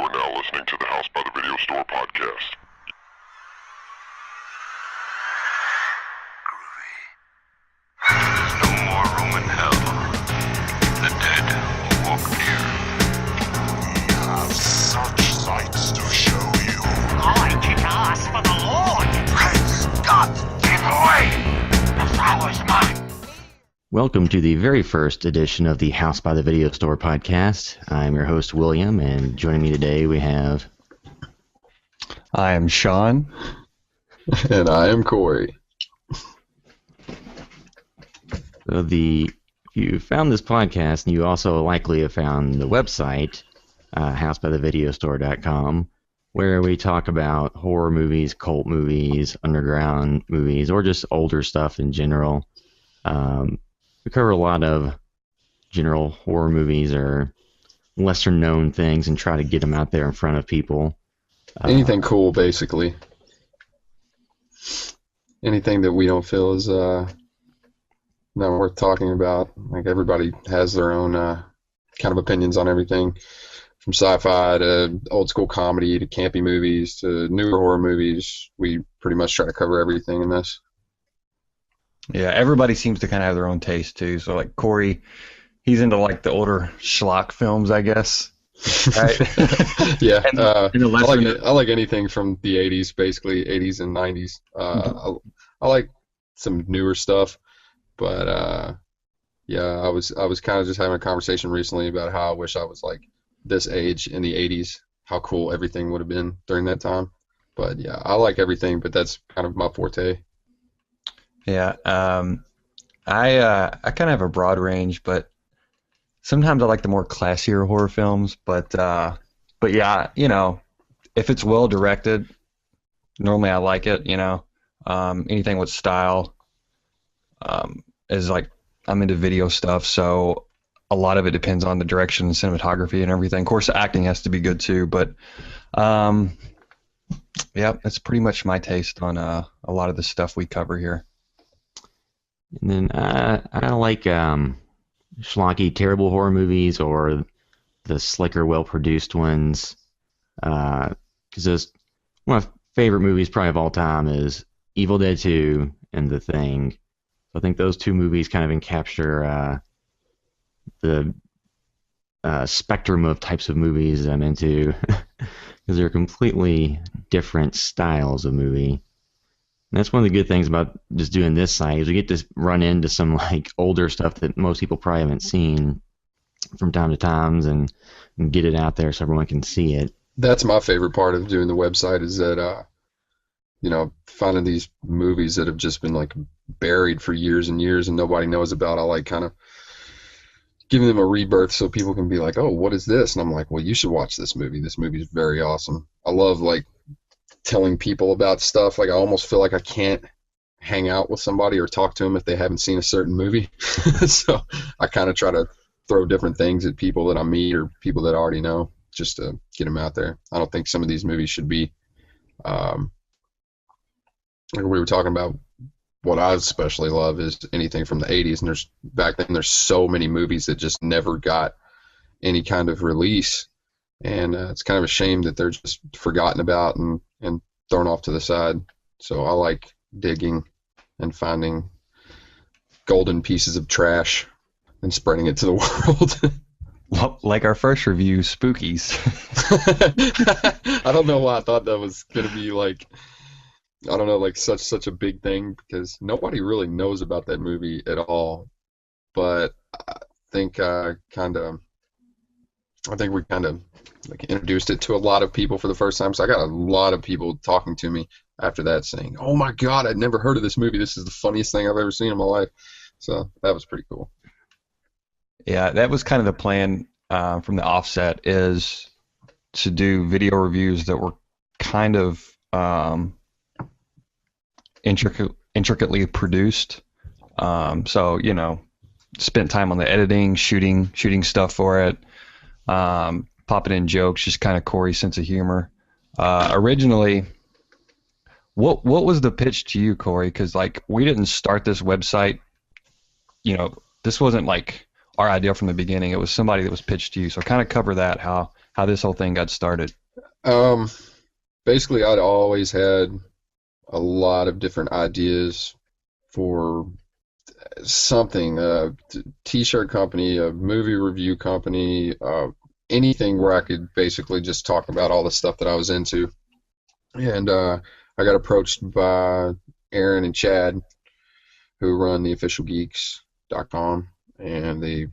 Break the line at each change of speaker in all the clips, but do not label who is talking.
are now listening to the House by the Video Store podcast.
There's no more room in hell. The dead will walk near.
We have such sights to show you.
I kick ass for the Lord!
Praise God!
Keep away! The flower's mine!
Welcome to the very first edition of the House by the Video Store podcast. I'm your host, William, and joining me today we have...
I am Sean.
And I am Corey.
So if you found this podcast, and you also likely have found the website, housebythevideostore.com, where we talk about horror movies, cult movies, underground movies, or just older stuff in general. We cover a lot of general horror movies or lesser known things and try to get them out there in front of people.
Anything cool, basically. Anything that we don't feel is not worth talking about. Like, everybody has their own kind of opinions on everything, from sci-fi to old school comedy to campy movies to newer horror movies. We pretty much try to cover everything in this.
Yeah, everybody seems to kind of have their own taste too. So like Corey, he's into like the older schlock films, I guess. Right?
Yeah,
I
I like anything from the 80s, basically 80s and 90s. I like some newer stuff, but yeah, I was kind of just having a conversation recently about how I wish I was like this age in the 80s, how cool everything would have been during that time. But yeah, I like everything, but that's kind of my forte.
Yeah, I kind of have a broad range, but sometimes I like the more classier horror films. But yeah, you know, if it's well directed, normally I like it. You know, anything with style is like, I'm into video stuff, so a lot of it depends on the direction and cinematography and everything. Of course, the acting has to be good too, but yeah, that's pretty much my taste on a lot of the stuff we cover here.
And then I like schlocky, terrible horror movies or the slicker, well-produced ones. Because one of my favorite movies probably of all time is Evil Dead 2 and The Thing. So I think those two movies kind of encapture the spectrum of types of movies I'm into, because they're completely different styles of movie. And that's one of the good things about just doing this site, is we get to run into some like older stuff that most people probably haven't seen from time to time, and get it out there so everyone can see it.
That's my favorite part of doing the website, is that you know, finding these movies that have just been like buried for years and years and nobody knows about. I like kind of giving them a rebirth so people can be like, oh, what is this? And I'm like, well, you should watch this movie. This movie is very awesome. I love like telling people about stuff. Like, I almost feel like I can't hang out with somebody or talk to them if they haven't seen a certain movie. So I kind of try to throw different things at people that I meet or people that I already know, just to get them out there. I don't think some of these movies should be like we were talking about. What I especially love is anything from the 80s, and back then there's so many movies that just never got any kind of release, and it's kind of a shame that they're just forgotten about and thrown off to the side. So I like digging and finding golden pieces of trash and spreading it to the world.
Well, like our first review, Spookies.
I don't know why I thought that was going to be like, I don't know, like such a big thing, because nobody really knows about that movie at all. But I think we kind of like introduced it to a lot of people for the first time. So I got a lot of people talking to me after that saying, "Oh my God, I'd never heard of this movie. This is the funniest thing I've ever seen in my life." So that was pretty cool.
Yeah, that was kind of the plan from the offset, is to do video reviews that were kind of intricately produced. So, you know, spent time on the editing, shooting stuff for it, popping in jokes, just kind of Corey's sense of humor. Originally, what was the pitch to you, Corey? Because like, we didn't start this website, you know, this wasn't like our idea from the beginning. It was somebody that was pitched to you. So kind of cover that, how how this whole thing got started.
Basically, I'd always had a lot of different ideas for something, a t-shirt company, a movie review company, anything where I could basically just talk about all the stuff that I was into. And I got approached by Aaron and Chad, who run theofficialgeeks.com, and they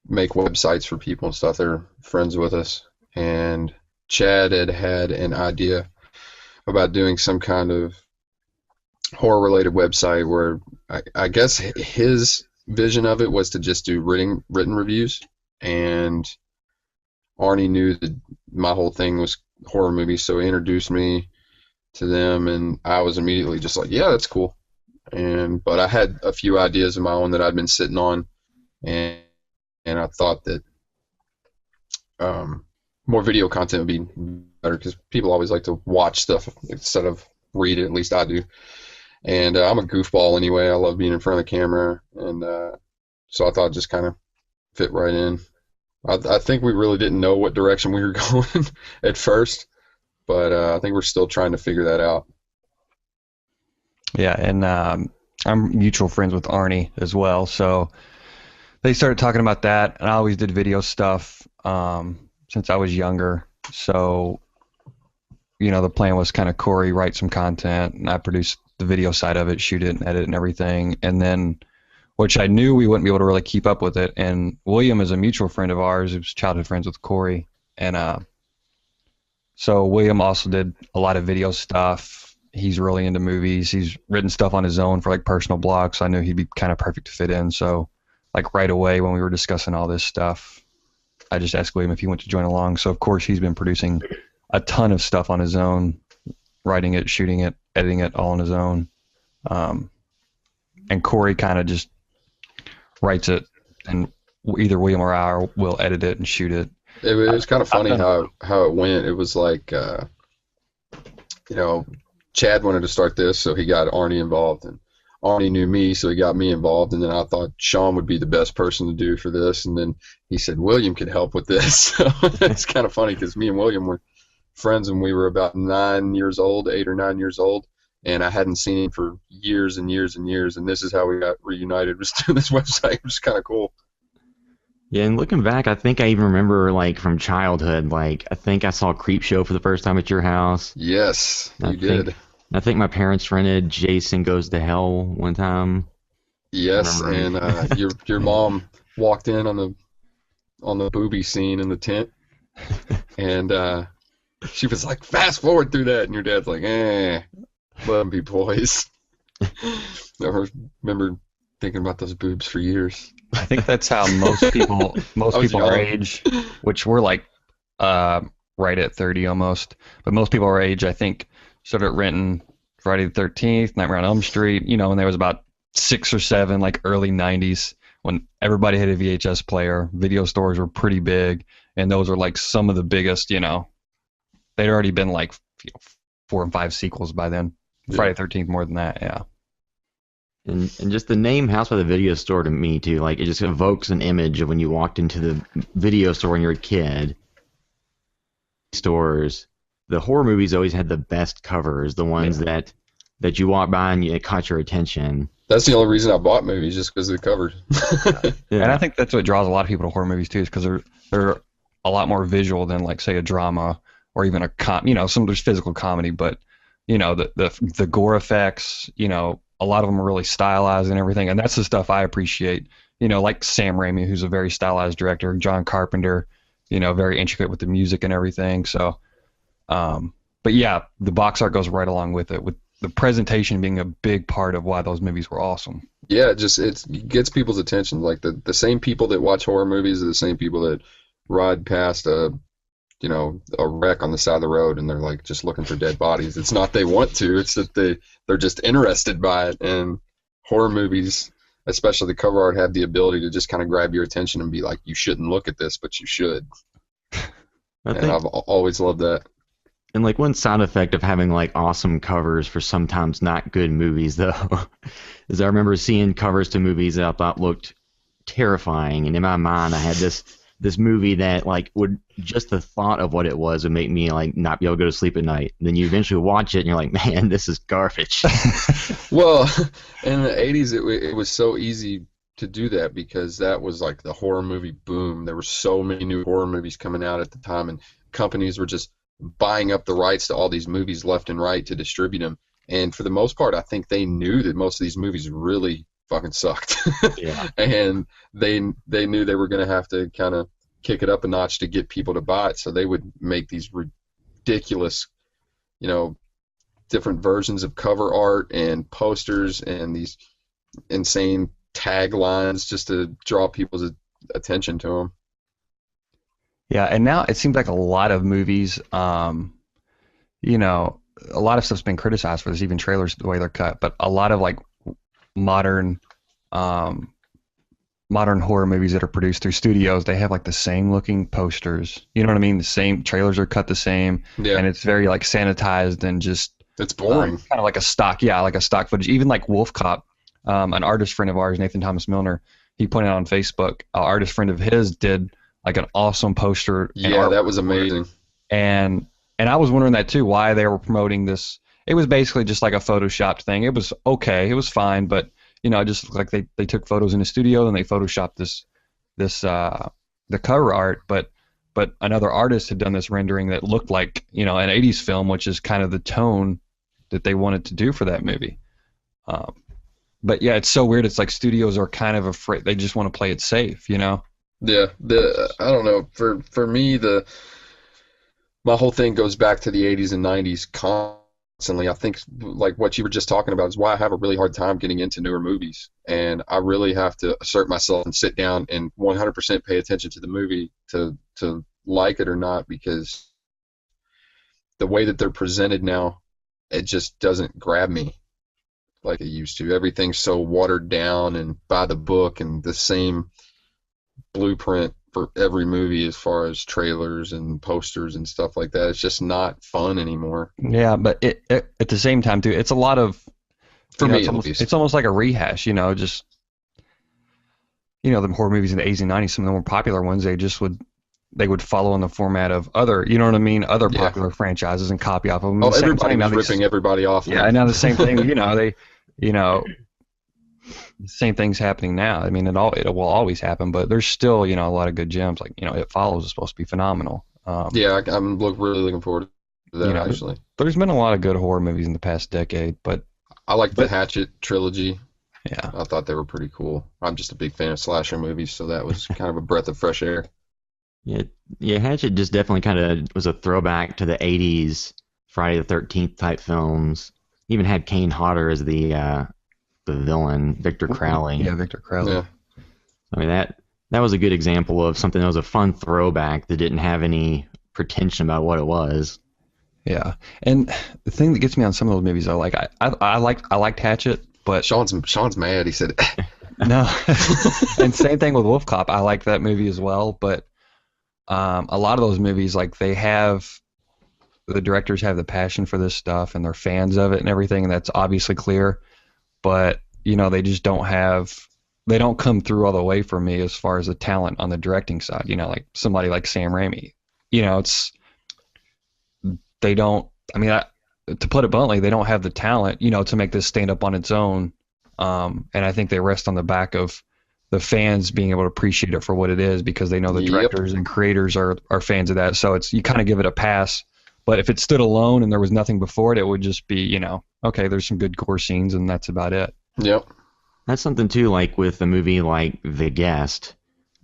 make websites for people and stuff. They're friends with us. And Chad had an idea about doing some kind of horror-related website where I guess his vision of it was to just do written reviews, and Arnie knew that my whole thing was horror movies, so he introduced me to them, and I was immediately just like, yeah, that's cool. But I had a few ideas of my own that I'd been sitting on, and I thought that more video content would be better because people always like to watch stuff instead of read it. At least I do. And I'm a goofball anyway. I love being in front of the camera, and so I thought it just kind of fit right in. I think we really didn't know what direction we were going at first, but I think we're still trying to figure that out.
Yeah, and I'm mutual friends with Arnie as well, so they started talking about that, and I always did video stuff since I was younger. So, the plan was kind of Corey write some content, and I produce the video side of it, shoot it and edit and everything, and then, which I knew we wouldn't be able to really keep up with it, and William is a mutual friend of ours who's childhood friends with Corey, and so William also did a lot of video stuff. He's really into movies. He's written stuff on his own for like personal blogs, so I knew he'd be kind of perfect to fit in. So like right away when we were discussing all this stuff, I just asked William if he wanted to join along. So of course he's been producing a ton of stuff on his own, writing it, shooting it, editing it all on his own. And Corey kind of just writes it, and either William or I will edit it and shoot it.
It was kind of funny how it went. It was like, Chad wanted to start this, so he got Arnie involved, and Arnie knew me, so he got me involved, and then I thought Sean would be the best person to do for this, and then he said William could help with this. So it's kind of funny because me and William were friends when we were about 9 years old, 8 or 9 years old, and I hadn't seen him for years and years and years, and this is how we got reunited, was doing this website, which is kind of cool.
Yeah, and looking back, I think I even remember, like, from childhood, like, I think I saw Creepshow for the first time at your house.
Yes, you did.
I think my parents rented Jason Goes to Hell one time.
Yes, and your mom walked in on the booby scene in the tent, and she was like, fast forward through that, and your dad's like, let them be boys. I remember thinking about those boobs for years.
I think that's how most people our age, which we're like right at 30 almost, but most people our age, I think, started renting Friday the 13th, Nightmare on Elm Street, when there was about 6 or 7, like early 90s, when everybody had a VHS player. Video stores were pretty big, and those are like some of the biggest, they'd already been like 4 and 5 sequels by then. Yeah. Friday the 13th more than that, yeah.
And just the name House by the Video Store to me, too, like, it just evokes an image of when you walked into the video store when you were a kid. Stores, the horror movies always had the best covers, the ones that you walk by and it caught your attention.
That's the only reason I bought movies, just because of the covers.
Yeah. And I think that's what draws a lot of people to horror movies, too, is because they're a lot more visual than, like, say, a drama or even there's physical comedy, but, the gore effects, a lot of them are really stylized and everything, and that's the stuff I appreciate. Like Sam Raimi, who's a very stylized director, John Carpenter, very intricate with the music and everything. So, but yeah, the box art goes right along with it, with the presentation being a big part of why those movies were awesome.
Yeah, it gets people's attention. Like the same people that watch horror movies are the same people that ride past a wreck on the side of the road, and they're like just looking for dead bodies. It's not they want to, it's that they're just interested by it. And horror movies, especially the cover art, have the ability to just kind of grab your attention and be like, you shouldn't look at this, but you should. I've always loved that.
And like one side effect of having like awesome covers for sometimes not good movies, though, is I remember seeing covers to movies that I thought looked terrifying, and in my mind I had this this movie that like would just the thought of what it was would make me like not be able to go to sleep at night. And then you eventually watch it and you're like, man, this is garbage.
Well, in the 80s, it was so easy to do that because that was like the horror movie boom. There were so many new horror movies coming out at the time, and companies were just buying up the rights to all these movies left and right to distribute them. And for the most part, I think they knew that most of these movies really fucking sucked.
Yeah.
And they knew they were going to have to kind of kick it up a notch to get people to buy it. So they would make these ridiculous, different versions of cover art and posters and these insane taglines just to draw people's attention to them.
Yeah, and now it seems like a lot of movies, a lot of stuff's been criticized for this, even trailers, the way they're cut, but a lot of like modern horror movies that are produced through studios, they have like the same looking posters. You know what I mean? The same trailers are cut the same,
Yeah.
and it's very like sanitized and just
It's boring.
kind of like a stock footage. Even like Wolf Cop, an artist friend of ours, Nathan Thomas Milner, he pointed out on Facebook, an artist friend of his did like an awesome poster. and
Yeah, that
artwork
was amazing.
And I was wondering that too, why they were promoting this. It was basically just like a photoshopped thing. It was okay, it was fine, but it just looked like they took photos in the studio and they photoshopped the cover art, but another artist had done this rendering that looked like an 80s film, which is kind of the tone that they wanted to do for that movie. But yeah, it's so weird. It's like studios are kind of afraid. They just want to play it safe,
Yeah, I don't know. For me, my whole thing goes back to the 80s and 90s constantly. I think like what you were just talking about is why I have a really hard time getting into newer movies, and I really have to assert myself and sit down and 100% pay attention to the movie to like it or not, because the way that they're presented now, it just doesn't grab me like it used to. Everything's so watered down and by the book and the same blueprint for every movie as far as trailers and posters and stuff like that. It's just not fun anymore.
Yeah, but it at the same time too, it's a lot of
For me,
it's
at
almost,
least.
it's almost like a rehash. Just the horror movies in the 80s and 90s, some of the more popular ones, they would follow in the format of other, other
Yeah.
popular franchises and copy off of them.
Oh,
The same
everybody
thing,
was
now
ripping everybody off.
Yeah, now the same thing. The same thing's happening now. I mean, it will always happen, but there's still a lot of good gems. Like It Follows is supposed to be phenomenal.
Yeah, I'm really looking forward to that, actually.
There's been a lot of good horror movies in the past decade, but
I like the Hatchet trilogy.
yeah,
I thought they were pretty cool. I'm just a big fan of slasher movies, so that was kind of a breath of fresh air.
Yeah, Hatchet just definitely kind of was a throwback to the 80s Friday the 13th type films. Even had Kane Hodder as the villain, Victor Crowley.
Yeah, Victor Crowley.
Yeah.
I mean, that was a good example of something that was a fun throwback that didn't have any pretension about what it was.
Yeah, and the thing that gets me on some of those movies, I liked Hatchet, but
Sean's mad. He said,
no. And same thing with Wolf Cop. I liked that movie as well, but a lot of those movies, like the directors have the passion for this stuff and they're fans of it and everything, and that's obviously clear. But they just they don't come through all the way for me as far as the talent on the directing side. Like somebody like Sam Raimi. They don't. I mean, to put it bluntly, they don't have the talent, to make this stand up on its own. And I think they rest on the back of the fans being able to appreciate it for what it is, because they know the
Yep.
directors and creators are fans of that. So you kind of give it a pass. But if it stood alone and there was nothing before it, it would just be, okay, there's some good gore scenes and that's about it.
yep.
That's something too, like with a movie like The Guest,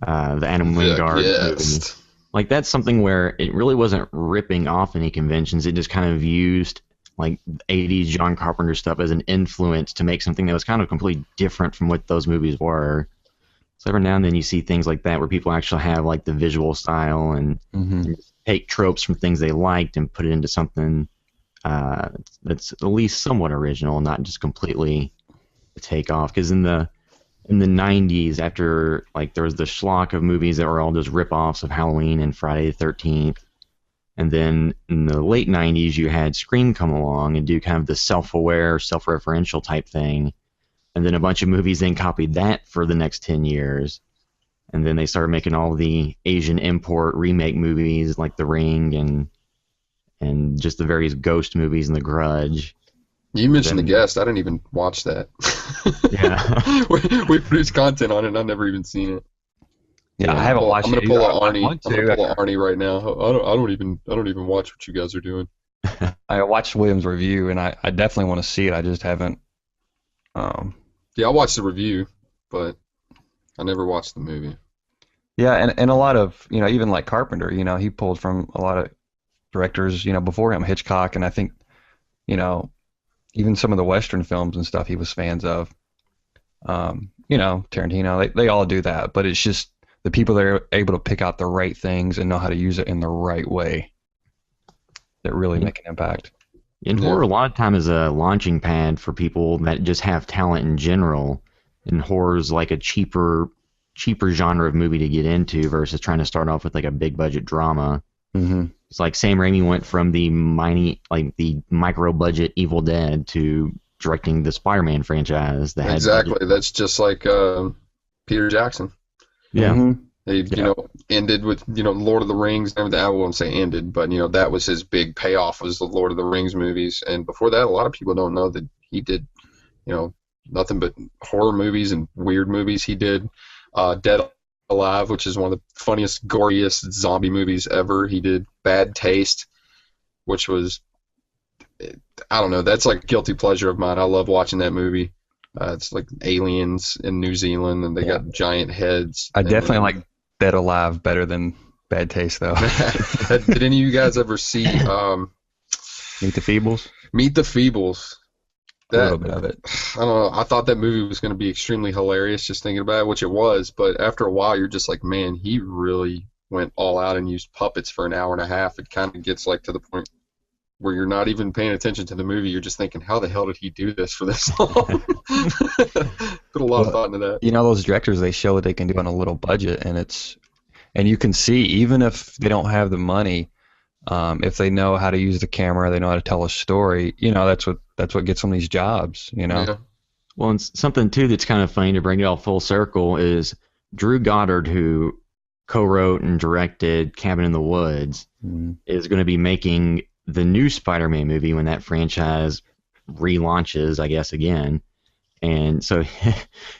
the Adam Wingard movie.
Yes.
Like that's something where it really wasn't ripping off any conventions. It just kind of used like 80s John Carpenter stuff as an influence to make something that was kind of completely different from what those movies were. So every now and then you see things like that where people actually have like the visual style and take tropes from things they liked and put it into something that's at least somewhat original, not just completely a takeoff. Because in the 90s, after like there was the schlock of movies that were all just rip-offs of Halloween and Friday the 13th, and then in the late 90s you had Scream come along and do kind of the self-aware, self-referential type thing, and then a bunch of movies then copied that for the next 10 years. and then they started making all the Asian import remake movies like The Ring and just the various ghost movies and The Grudge.
You mentioned
Then-
The Guest. I didn't even watch that.
Yeah.
we produced content on it, and I've never even seen it.
Yeah, I haven't watched
I'm
it.
gonna pull
either.
out
I
Arnie.
want
I'm gonna pull
to.
out Arnie right now. I don't even watch what you guys are doing.
I watched Williams' review, and I definitely want to see it. I just haven't.
Yeah, I watched the review, but I never watched the movie.
Yeah, and a lot of, even like Carpenter, he pulled from a lot of directors, before him, Hitchcock, and I think, even some of the Western films and stuff he was fans of. Tarantino, they all do that, but it's just the people that are able to pick out the right things and know how to use it in the right way that really make an impact.
And horror a lot of time is a launching pad for people that just have talent in general. And horror's like a cheaper genre of movie to get into versus trying to start off with like a big budget drama.
Mm-hmm.
It's like Sam Raimi went from the micro budget Evil Dead to directing the Spider-Man franchise. That
Exactly. That's just like Peter Jackson.
Yeah.
Mm-hmm.
He, ended with, Lord of the Rings and everything. I won't say ended, but, that was his big payoff was the Lord of the Rings movies. And before that, a lot of people don't know that he did, nothing but horror movies and weird movies. He did Dead Alive, which is one of the funniest, goriest zombie movies ever. He did Bad Taste, which was, I don't know, that's like a guilty pleasure of mine. I love watching that movie. It's like aliens in New Zealand, and they got giant heads.
I definitely like Dead Alive better than Bad Taste, though.
Did any of you guys ever see
Meet the Feebles?
Meet the Feebles?
A little bit of it.
I don't know. I thought that movie was going to be extremely hilarious just thinking about it, which it was. But after a while, you're just like, man, he really went all out and used puppets for an hour and a half. It kind of gets like to the point where you're not even paying attention to the movie. You're just thinking, how the hell did he do this for this long? Put a lot of thought into that.
Those directors, they show what they can do on a little budget, and you can see, even if they don't have the money, if they know how to use the camera, they know how to tell a story, that's what gets them these jobs,
Yeah.
Well, and something too that's kind of funny to bring it all full circle is Drew Goddard, who co-wrote and directed Cabin in the Woods, is going to be making the new Spider-Man movie when that franchise relaunches, I guess, again. And so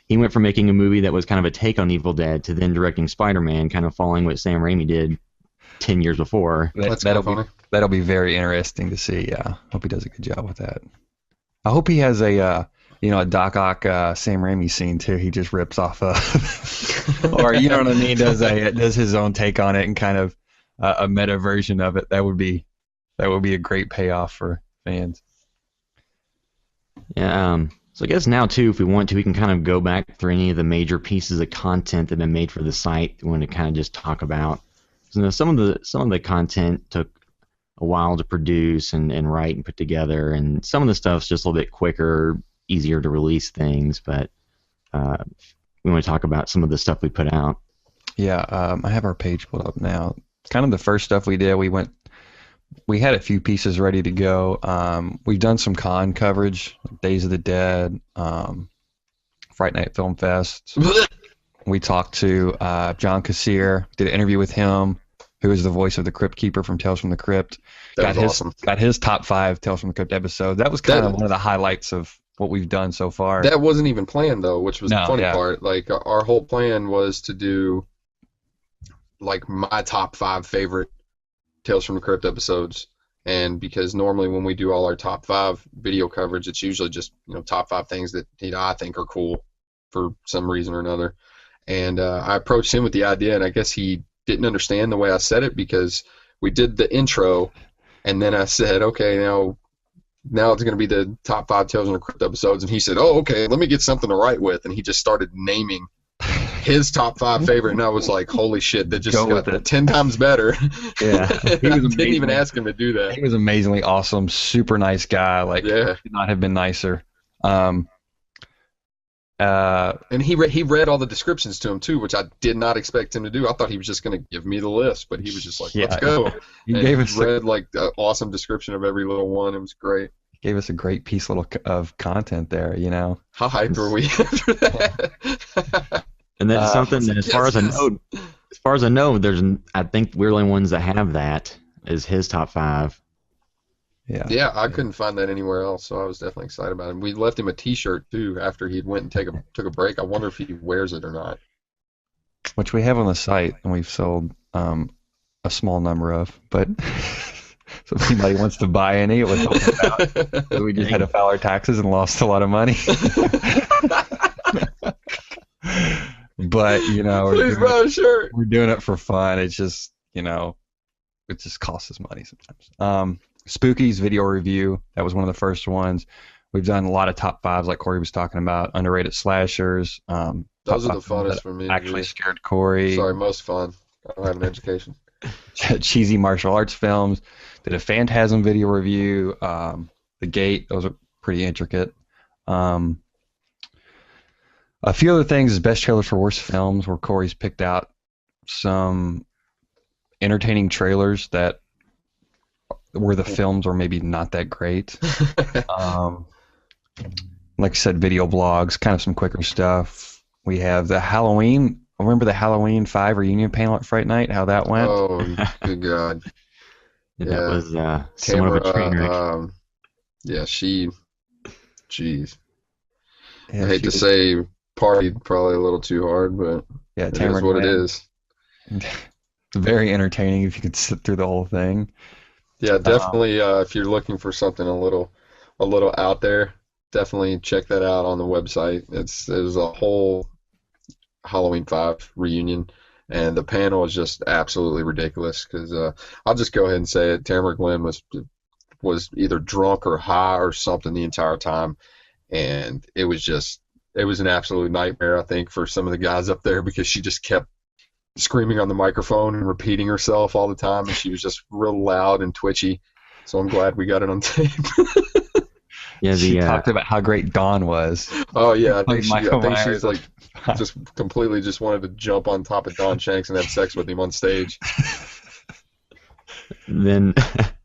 he went from making a movie that was kind of a take on Evil Dead to then directing Spider-Man, kind of following what Sam Raimi did 10 years before.
That'll be very interesting to see. Yeah, hope he does a good job with that. I hope he has a Doc Ock Sam Raimi scene too. He just rips off or you know what I mean, does his own take on it and kind of a meta version of it. That would be a great payoff for fans.
Yeah. So I guess now too, if we want to, we can kind of go back through any of the major pieces of content that have been made for the site. We want to kind of just talk about. So, some of the content took a while to produce and write and put together, and some of the stuff's just a little bit quicker, easier to release things. But we want to talk about some of the stuff we put out.
Yeah, I have our page pulled up now. Kind of the first stuff we did, we had a few pieces ready to go. We've done some con coverage, like Days of the Dead, Fright Night Film Fest. We talked to John Kassir, did an interview with him, who is the voice of the Crypt Keeper from Tales from the Crypt.
That was awesome.
Got his top 5 Tales from the Crypt episodes. That was kind of one of the highlights of what we've done so far.
That wasn't even planned, though, which was the funny part. Like, our whole plan was to do, like, my top 5 favorite Tales from the Crypt episodes. And because normally when we do all our top 5 video coverage, it's usually just, top 5 things that I think are cool for some reason or another. And I approached him with the idea, and I guess he didn't understand the way I said it, because we did the intro, and then I said, okay, now it's going to be the top 5 Tales from the Crypt episodes. And he said, oh, okay, let me get something to write with. And he just started naming his top 5 favorite, and I was like, holy shit, that just got 10 times better.
Yeah. He was
didn't even ask him to do that.
He was amazingly awesome, super nice guy. Like,
yeah.
Could not have been nicer.
And he read all the descriptions to him too, which I did not expect him to do. I thought he was just going to give me the list, but he was just like, let's go.
He gave us
read like an awesome description of every little one. It was great.
Gave us a great piece of content there,
How hyped were we after that?
And that's something that,
yes,
as far as I
yes.
know, I think we're the only ones that have that as his top 5.
Yeah.
Yeah, I couldn't find that anywhere else, so I was definitely excited about it. We left him a T-shirt too after he went and took a break. I wonder if he wears it or not.
Which we have on the site, and we've sold a small number of. But so if anybody wants to buy any, it would help us out. We just had to file our taxes and lost a lot of money. But
Please buy a shirt.
we're doing it for fun. It's just it just costs us money sometimes. Spooky's video review, that was one of the first ones. We've done a lot of top 5s like Corey was talking about, underrated slashers.
Those are the
top 5
funnest
that
for me.
actually
Really.
scared Corey.
Sorry, most fun. I don't have an education.
Cheesy martial arts films. Did a Phantasm video review. The Gate, those are pretty intricate. A few other things is best trailers for worst films, where Corey's picked out some entertaining trailers that where the films are maybe not that great. Like I said, video blogs, kind of some quicker stuff. We have the Halloween. Remember the Halloween 5 reunion panel at Fright Night? How that went?
Oh, good God.
That
Yeah.
was somewhat of a train wreck.
Yeah, jeez.
Yeah,
I hate
she
to
was-
say partied probably a little too hard, but
yeah,
it
Tamara
is what it
Glenn.
is.
Very entertaining if you could sit through the whole thing.
Yeah, definitely. If you're looking for something a little out there, definitely check that out on the website. There's a whole Halloween 5 reunion, and the panel is just absolutely ridiculous. Because I'll just go ahead and say it. Tamara Glenn was either drunk or high or something the entire time, and it was an absolute nightmare, I think, for some of the guys up there, because she just kept screaming on the microphone and repeating herself all the time, and she was just real loud and twitchy. So I'm glad we got it on tape.
Yeah,
She talked about how great Dawn was.
Oh yeah, I
Like
think
Michael
she's
Myers.
like just completely just wanted to jump on top of Don Shanks and have sex with him on stage.
Then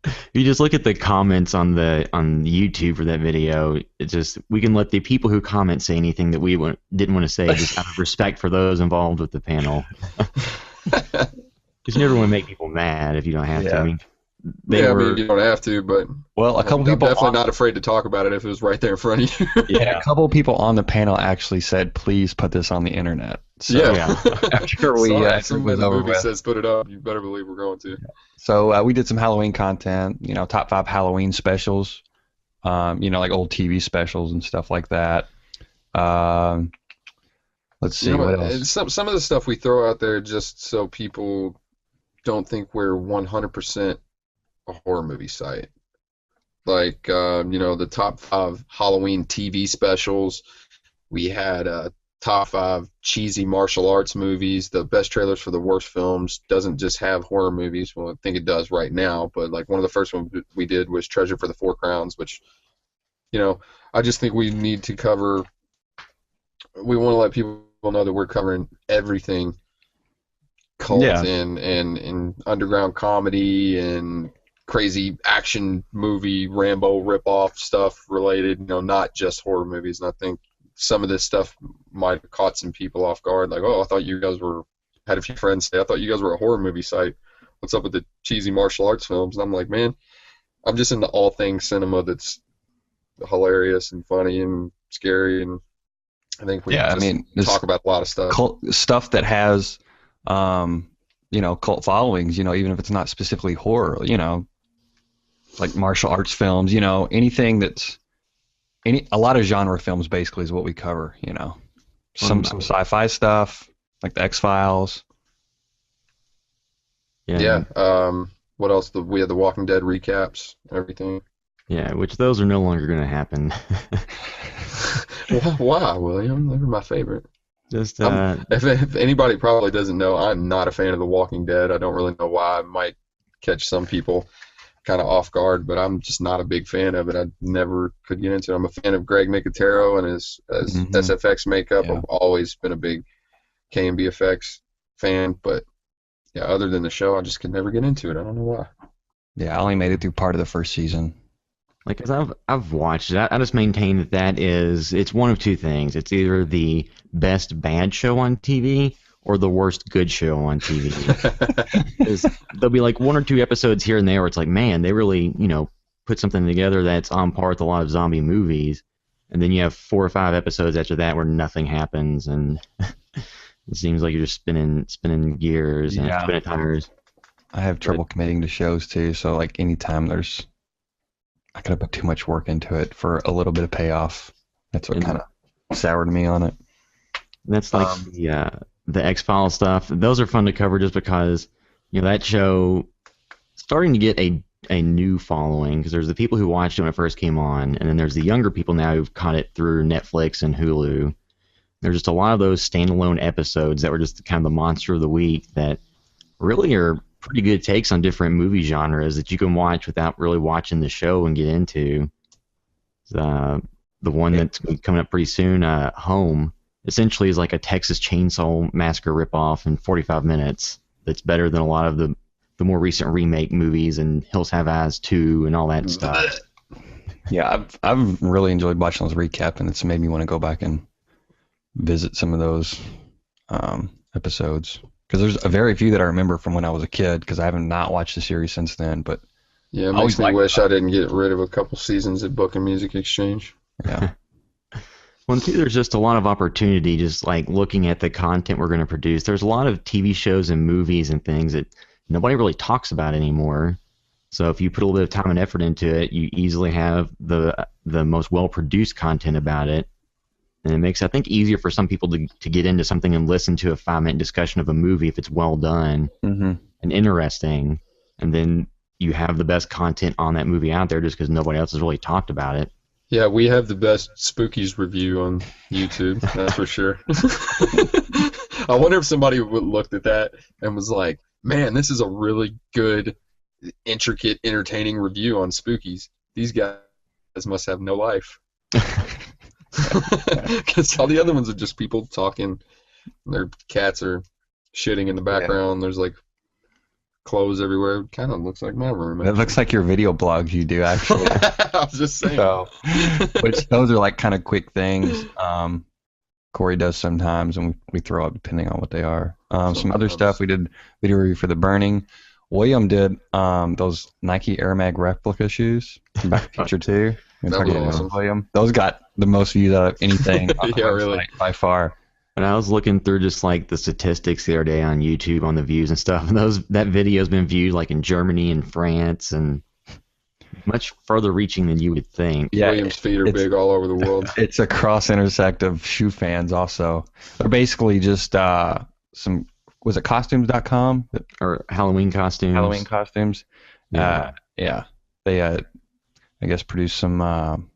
if you just look at the comments on YouTube for that video, it's just we can let the people who comment say anything that we didn't want to say, just out of respect for those involved with the panel. Because you never want to make people mad if you don't have to.
Yeah.
I mean,
I mean, you don't have to, but
Well, a couple
I'm
people
definitely
on,
not afraid to talk about it if it was right there in front of you.
a couple people on the panel actually said, "Please put this on the internet." So
Yeah.
after we
Sorry,
after it
somebody
was
in the
over
movie
with.
says put it up. You better believe we're going to.
So we did some Halloween content, top 5 Halloween specials, like old TV specials and stuff like that. Let's see,
You know
what
what,
else?
some of the stuff we throw out there just so people don't think we're 100% a horror movie site. Like, the top 5 Halloween TV specials. We had top 5 cheesy martial arts movies. The best trailers for the worst films doesn't just have horror movies. Well, I think it does right now, but like one of the first ones we did was Treasure for the Four Crowns, which, I just think we need to cover. We want to let people know that we're covering everything, cult
Yeah.
and underground comedy and crazy action movie Rambo ripoff stuff related, not just horror movies. And I think some of this stuff might have caught some people off guard, like, oh, I thought you guys had a few friends say, I thought you guys were a horror movie site. What's up with the cheesy martial arts films? And I'm like, man, I'm just into all things cinema that's hilarious and funny and scary, and I think we
there's
talk about a lot of stuff.
stuff that has, cult followings. Even if it's not specifically horror. Like martial arts films. Anything that's a lot of genre films basically is what we cover. Some sci-fi stuff like the X-Files.
Yeah. What else? We had the Walking Dead recaps, everything.
Yeah, which those are no longer going to happen.
Why, William? They're my favorite.
Just
If anybody probably doesn't know, I'm not a fan of The Walking Dead. I don't really know why. I might catch some people kind of off guard, but I'm just not a big fan of it. I never could get into it. I'm a fan of Greg Nicotero and his SFX makeup.
Yeah.
I've always been a big KMBFX fan, but yeah, other than the show, I just could never get into it. I don't know why.
Yeah, I only made it through part of the first season.
Like, 'cause I've watched it. I just maintain that it's one of two things. It's either the best bad show on TV or the worst good show on TV. 'Cause there'll be like one or two episodes here and there where it's like, man, they really, put something together that's on par with a lot of zombie movies. And then you have 4 or 5 episodes after that where nothing happens, and it seems like you're just spinning gears and
Yeah.
spinning tires.
I have trouble committing to shows too, so like anytime I gotta put too much work into it for a little bit of payoff. That's what
And-
kind of soured me on it.
And that's like the X-Files stuff. Those are fun to cover just because that show starting to get a new following, because there's the people who watched it when it first came on, and then there's the younger people now who've caught it through Netflix and Hulu. There's just a lot of those standalone episodes that were just kind of the monster of the week that really are pretty good takes on different movie genres that you can watch without really watching the show and get into. The one that's coming up pretty soon, Home, essentially is like a Texas Chainsaw Massacre ripoff in 45 minutes. That's better than a lot of the more recent remake movies and Hills Have Eyes 2 and all that stuff.
Yeah, I've really enjoyed watching those recap, and it's made me want to go back and visit some of those episodes. Because there's a very few that I remember from when I was a kid, because I haven't not watched the series since then. But
Yeah, it
I always
makes me
liked
wish I didn't get rid of a couple seasons at Book and Music Exchange.
yeah,
Well, too, there's just a lot of opportunity just like looking at the content we're going to produce. There's a lot of TV shows and movies and things that nobody really talks about anymore. So if you put a little bit of time and effort into it, you easily have the most well-produced content about it. And it makes, I think, easier for some people to get into something and listen to a 5-minute discussion of a movie if it's well done and interesting. And then you have the best content on that movie out there just because nobody else has really talked about it.
Yeah, we have the best Spookies review on YouTube, that's for sure. I wonder if somebody would looked at that and was like, man, this is a really good, intricate, entertaining review on Spookies. These guys must have no life. Because all the other ones are just people talking. Their cats are shitting in the background. There's like clothes everywhere. It kind of looks like my room.
it looks like your video blogs you do actually.
I was just saying.
So, which those are like kind of quick things. Corey does sometimes, and we throw up depending on what they are. Some other stuff we did video review for The Burning. William did those Nike Air Mag replica shoes from Back to the Future 2.
That was awesome.
William. Those got the most views out of anything on the
Yeah,
website
really.
by far.
But I was looking through just like the statistics the other day on YouTube on the views and stuff, and that video's been viewed like in Germany and France and much further reaching than you would think.
Yeah,
William's feet are
it's-
big all over the world.
It's a cross intersect of shoe fans also. They're basically just some, was it costumes.com?
Or Halloween costumes.
Halloween costumes.
Yeah.
Yeah. They, I guess, produced some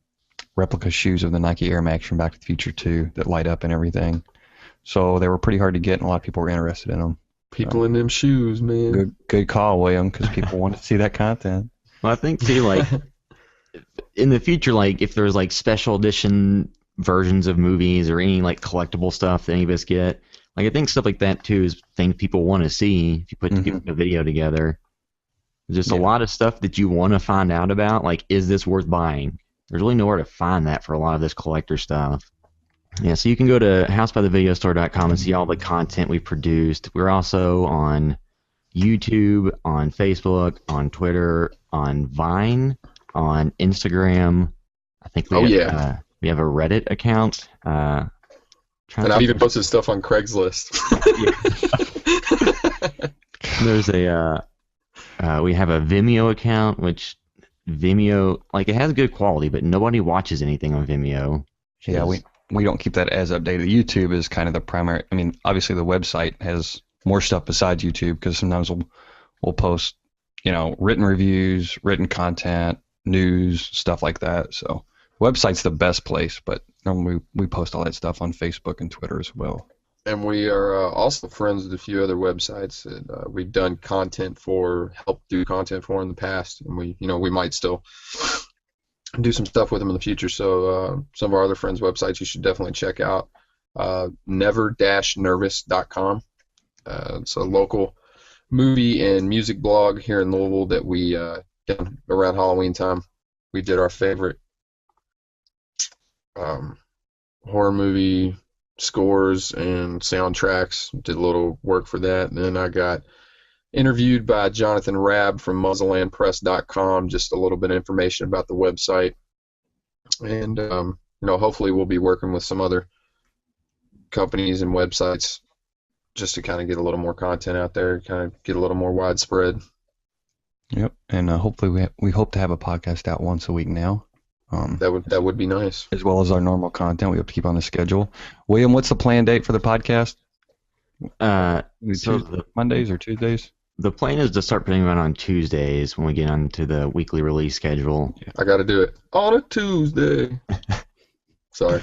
replica shoes of the Nike Air Max from Back to the Future 2 that light up and everything. So they were pretty hard to get, and a lot of people were interested in them.
People in them shoes, man.
Good call, William, because people wanted to see that content.
Well, I think too, like in the future, like if there's like special edition versions of movies or any like collectible stuff that any of us get, like I think stuff like that too is things people want to see if you put a video together. There's just a lot of stuff that you want to find out about. Like, is this worth buying? There's really nowhere to find that for a lot of this collector stuff. Yeah, so you can go to housebythevideostore.com and see all the content we produced. We're also on YouTube, on Facebook, on Twitter, on Vine, on Instagram. I think we have a Reddit account.
And I've even posted stuff on Craigslist.
There's we have a Vimeo account, which Vimeo, like, it has good quality, but nobody watches anything on Vimeo.
Yeah, we don't keep that as updated. YouTube is kind of the primary. I mean, obviously the website has more stuff besides YouTube, because sometimes we'll post, written reviews, written content, news, stuff like that. So website's the best place, but normally we post all that stuff on Facebook and Twitter as well.
And we are also friends with a few other websites that we've done content for, helped do content for in the past, and we might still do some stuff with them in the future. So some of our other friends' websites you should definitely check out. Never-nervous.com. It's a local movie and music blog here in Louisville that we done around Halloween time. we did our favorite horror movie scores and soundtracks. Did a little work for that. And then I got interviewed by Jonathan Rabb from muzzlelandpress.com, just a little bit of information about the website. And, hopefully we'll be working with some other companies and websites just to kind of get a little more content out there, kind of get a little more widespread.
Yep, and hopefully we hope to have a podcast out once a week now.
That would be nice.
As well as our normal content. We hope to keep on the schedule. William, what's the planned date for the podcast? Mondays or Tuesdays?
The plan is to start putting them out on Tuesdays when we get onto the weekly release schedule.
Yeah. I got to do it on a Tuesday. Sorry.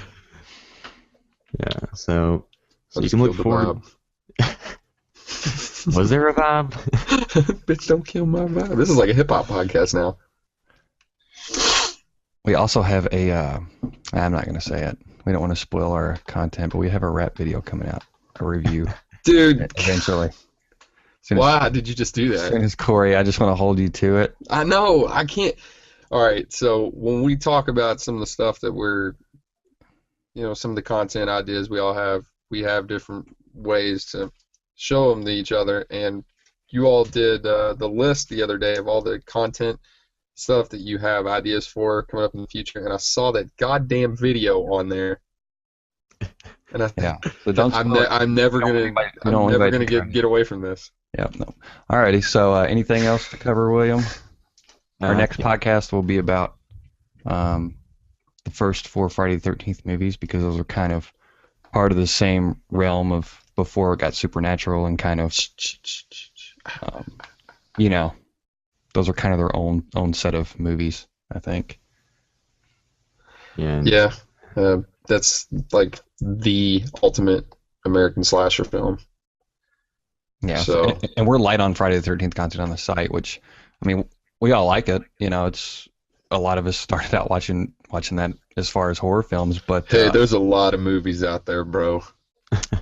Yeah, so you can look forward. Was there a vibe?
Bitch, don't kill my vibe. This is like a hip hop podcast now.
We also have I'm not going to say it. We don't want to spoil our content, but we have a rap video coming out, a review.
Dude.
Eventually.
Why did you just do that?
As soon as Corey, I just want to hold you to it.
I know. I can't. All right. So when we talk about some of the stuff that we're, some of the content ideas we all have, we have different ways to show them to each other. And you all did the list the other day of all the content stuff that you have ideas for coming up in the future. And I saw that goddamn video on there. And
so
I'm never gonna get away from this.
Yep. No. Alrighty. So anything else to cover, William? Our next podcast will be about the first 4 Friday the 13th movies, because those are kind of part of the same realm of before it got supernatural and kind of, those are kind of their own set of movies, I think.
Yeah.
That's like the ultimate American slasher film.
Yeah,
so
and we're light on Friday the 13th content on the site, which, I mean, we all like it. It's a lot of us started out watching that as far as horror films, but
hey, there's a lot of movies out there, bro.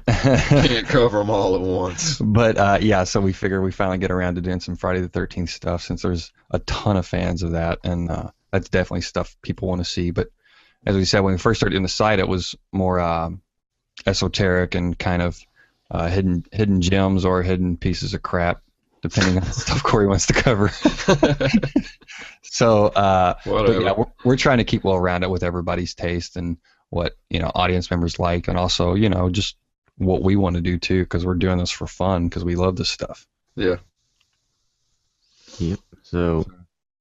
Can't cover them all at once.
But so we figure we finally get around to doing some Friday the 13th stuff, since there's a ton of fans of that, and that's definitely stuff people want to see. But as we said, when we first started doing the site, it was more esoteric and kind of hidden gems or hidden pieces of crap, depending on the stuff Corey wants to cover. So, we're trying to keep well rounded with everybody's taste and what audience members like, and also just what we want to do too, because we're doing this for fun because we love this stuff.
Yeah.
Yep. So.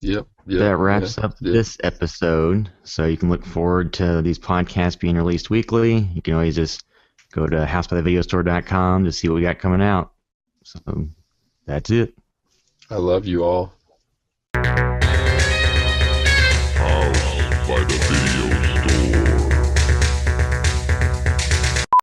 Yep.
That wraps up this episode. So you can look forward to these podcasts being released weekly. You can always just go to housebythevideostore.com to see what we got coming out. So that's it.
I love you all.